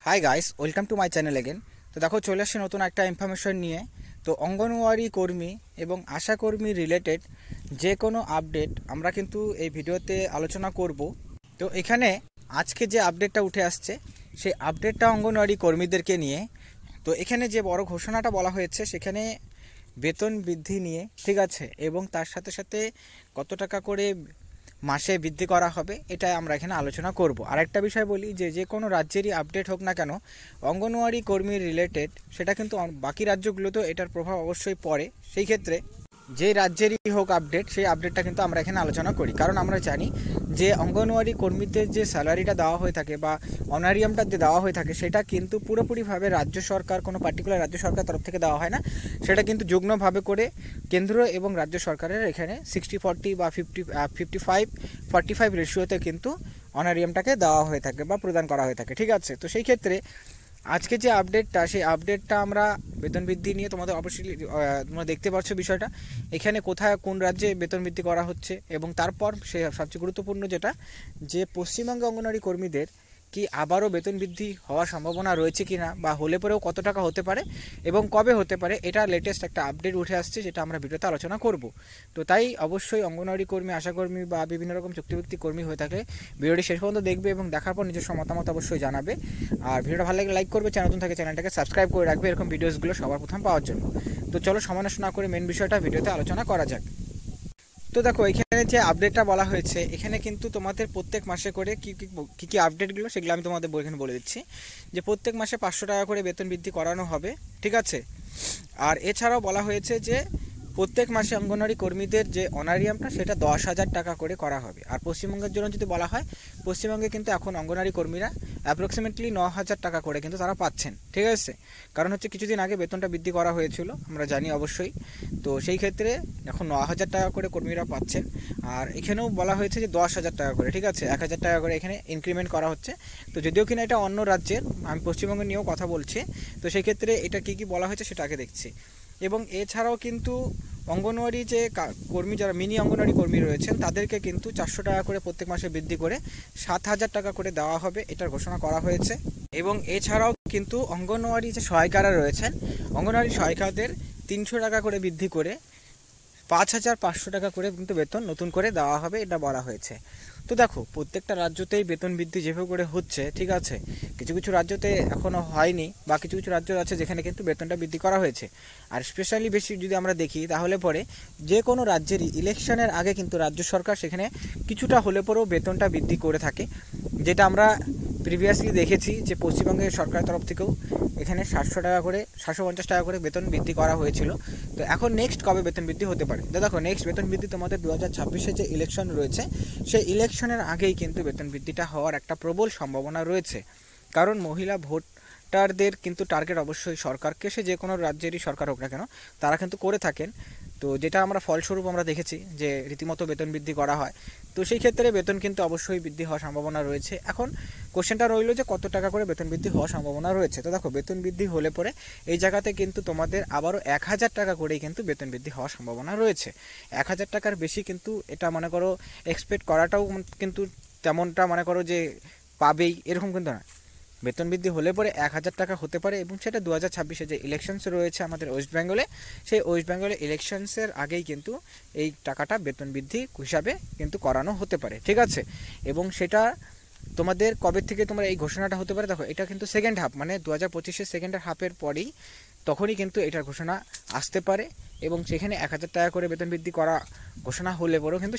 Hi guys, welcome to my channel again. তো দেখো, চলে আসছে নতুন একটা ইনফরমেশন নিয়ে। তো অঙ্গনওয়াড়ি কর্মী এবং আশাকর্মী রিলেটেড যে কোনো আপডেট আমরা কিন্তু এই ভিডিওতে আলোচনা করব। তো এখানে আজকে যে আপডেটটা উঠে আসছে সেই আপডেটটা অঙ্গনওয়াড়ি কর্মীদেরকে নিয়ে। তো এখানে যে বড় ঘোষণাটা বলা হয়েছে সেখানে বেতন বৃদ্ধি নিয়ে, ঠিক আছে, এবং তার সাথে সাথে কত টাকা করে মাসে বৃদ্ধি করা হবে এটাই আমরা এখানে আলোচনা করব। আরেকটা বিষয় বলি, যে যে কোনো রাজ্যেরই আপডেট হোক না কেন, অঙ্গনওয়াড়ি কর্মী রিলেটেড সেটা কিন্তু বাকি রাজ্যগুলোতেও এটার প্রভাব অবশ্যই পড়ে। সেই ক্ষেত্রে যে রাজ্যেরই হোক আপডেট, সেই আপডেটটা কিন্তু আমরা এখানে আলোচনা করি, কারণ আমরা জানি যে অঙ্গনওয়াড়ি কর্মীদের যে স্যালারিটা দেওয়া হয়ে থাকে বা অনারিয়ামটা যে দেওয়া হয়ে থাকে সেটা কিন্তু পুরোপুরিভাবে রাজ্য সরকার, কোনো পার্টিকুলার রাজ্য সরকার তরফ থেকে দেওয়া হয় না। সেটা কিন্তু যুগ্মভাবে করে কেন্দ্র এবং রাজ্য সরকারের এখানে 60-40 বা 55-45 রেশিওতে কিন্তু অনারিয়ামটাকে দেওয়া হয়ে থাকে বা প্রদান করা হয়ে থাকে, ঠিক আছে। তো সেই ক্ষেত্রে আজকে যে আপডেটটা, সেই আপডেটটা আমরা বেতন বৃদ্ধি নিয়ে তোমাদের অবশ্যই তোমরা দেখতে পাচ্ছ বিষয়টা এখানে কোথায় কোন রাজ্যে বেতন বৃদ্ধি করা হচ্ছে, এবং তারপর সে সবচেয়ে গুরুত্বপূর্ণ যেটা, যে পশ্চিমবঙ্গে অঙ্গনওয়াড়ি কর্মীদের কি আবারও বেতন বৃদ্ধি হওয়ার সম্ভাবনা রয়েছে কি না, বা হলে পরেও কত টাকা হতে পারে এবং কবে হতে পারে, এটা লেটেস্ট একটা আপডেট উঠে আসছে যেটা আমরা ভিডিওতে আলোচনা করব। তো তাই অবশ্যই অঙ্গনওয়াড়ি কর্মী, আশাকর্মী বা বিভিন্ন রকম চুক্তিভিত্তিক কর্মী হয়ে থাকলে ভিডিওটি শেষ পর্যন্ত দেখবে এবং দেখার পর নিজস্ব মতামত অবশ্যই জানাবে। আর ভিডিওটা ভালো লাগলে লাইক করবে, চ্যানেল নতুন থাকে চ্যানেলটাকে সাবস্ক্রাইব করে রাখবে এরকম ভিডিওসগুলো সবার প্রথম পাওয়ার জন্য। তো চলো সময় নষ্ট না করে মেন বিষয়টা ভিডিওতে আলোচনা করা যাক। তো দেখো, এখানে যে আপডেটটা বলা হয়েছে এখানে কিন্তু তোমাদের প্রত্যেক মাসে করে কী আপডেটগুলো সেগুলো আমি তোমাদের এখানে বলে দিচ্ছি। যে প্রত্যেক মাসে 500 টাকা করে বেতন বৃদ্ধি করানো হবে, ঠিক আছে। আর এছাড়াও বলা হয়েছে যে প্রত্যেক মাসে অঙ্গনওয়াড়ি কর্মীদের যে অনারিয়ামটা সেটা 10,000 টাকা করে করা হবে। আর পশ্চিমবঙ্গের জন্য যদি বলা হয়, পশ্চিমবঙ্গে কিন্তু এখন অঙ্গনওয়াড়ি কর্মীরা অ্যাপ্রক্সিমেটলি 9,000 টাকা করে কিন্তু তারা পাচ্ছেন, ঠিক আছে। কারণ হচ্ছে কিছুদিন আগে বেতনটা বৃদ্ধি করা হয়েছিল, আমরা জানি অবশ্যই। তো সেই ক্ষেত্রে এখন 9,000 টাকা করে কর্মীরা পাচ্ছেন। আর এখানেও বলা হয়েছে যে 10,000 টাকা করে, ঠিক আছে, 1,000 টাকা করে এখানে ইনক্রিমেন্ট করা হচ্ছে। তো যদিও কিনা এটা অন্য রাজ্যের, আমি পশ্চিমবঙ্গ নিয়েও কথা বলছি। তো সেই ক্ষেত্রে এটা কী কী বলা হয়েছে সেটা আগে দেখছি। এবং এছাড়াও কিন্তু অঙ্গনওয়াড়ি যে কর্মী, যারা মিনি অঙ্গনওয়াড়ি কর্মী রয়েছেন তাদেরকে কিন্তু 400 টাকা করে প্রত্যেক মাসে বৃদ্ধি করে 7,000 টাকা করে দেওয়া হবে, এটার ঘোষণা করা হয়েছে। এবং এছাড়াও কিন্তু অঙ্গনওয়াড়ি যে সহায়িকারা রয়েছেন, অঙ্গনওয়াড়ি সহায়িকাদের 300 টাকা করে বৃদ্ধি করে 5,500 টাকা করে কিন্তু বেতন নতুন করে দেওয়া হবে, এটা বলা হয়েছে। তো দেখো, প্রত্যেকটা রাজ্যতেই বেতন বৃদ্ধি যেভাবে করে হচ্ছে, ঠিক আছে, কিছু কিছু রাজ্যতে এখনও হয়নি, বা কিছু কিছু রাজ্য আছে যেখানে কিন্তু বেতনটা বৃদ্ধি করা হয়েছে। আর স্পেশালি বেশি যদি আমরা দেখি তাহলে পরে যে কোনো রাজ্যেরই ইলেকশনের আগে কিন্তু রাজ্য সরকার সেখানে কিছুটা হলে পরেও বেতনটা বৃদ্ধি করে থাকে, যেটা আমরা প্রিভিয়াসলি দেখেছি যে পশ্চিমবঙ্গের সরকারের তরফ থেকেও এখানে 700 টাকা করে, 750 টাকা করে বেতন বৃদ্ধি করা হয়েছিল। তো এখন নেক্সট কবে বেতন বৃদ্ধি হতে পারে? দেখো, নেক্সট বেতন বৃদ্ধি তোমাদের 2026-এ যে ইলেকশন রয়েছে সেই ইলেকশনের আগেই কিন্তু বেতন বৃদ্ধিটা হওয়ার একটা প্রবল সম্ভাবনা রয়েছে। কারণ মহিলা ভোটারদের কিন্তু টার্গেট অবশ্যই সরকারকে, সে যে কোনো রাজ্যেরই সরকার হোক না কেন, তারা কিন্তু করে থাকেন। তো যেটা আমরা ফলস্বরূপ আমরা দেখেছি যে রীতিমতো বেতন বৃদ্ধি করা হয়। তো সেই ক্ষেত্রে বেতন কিন্তু অবশ্যই বৃদ্ধি হওয়ার সম্ভাবনা রয়েছে। এখন কোশ্চেনটা রইল যে কত টাকা করে বেতন বৃদ্ধি হওয়ার সম্ভাবনা রয়েছে। তো দেখো, বেতন বৃদ্ধি হলে পরে এই জায়গাতে কিন্তু তোমাদের আবারও 1,000 টাকা করেই কিন্তু বেতন বৃদ্ধি হওয়ার সম্ভাবনা রয়েছে। 1,000 টাকার বেশি কিন্তু এটা মনে করো এক্সপেক্ট করাটাও কিন্তু তেমনটা মনে করো যে পাবেই এরকম কিন্তু না। বেতন বৃদ্ধি হলে পরে 1,000 টাকা হতে পারে, এবং সেটা 2026-এ যে ইলেকশনস রয়েছে আমাদের ওয়েস্ট বেঙ্গলে, সেই ওয়েস্ট বেঙ্গলে ইলেকশনসের আগেই কিন্তু এই টাকাটা বেতন বৃদ্ধি হিসাবে কিন্তু করানো হতে পারে, ঠিক আছে। এবং সেটা তোমাদের কবে থেকে তোমরা এই ঘোষণাটা হতে পারে, দেখো এটা কিন্তু সেকেন্ড হাফ, মানে 2025-এর সেকেন্ড হাফের পরেই তখনই কিন্তু এটার ঘোষণা আসতে পারে। এবং সেখানে 1,000 টাকা করে বেতন বৃদ্ধি করা ঘোষণা হলে পরেও কিন্তু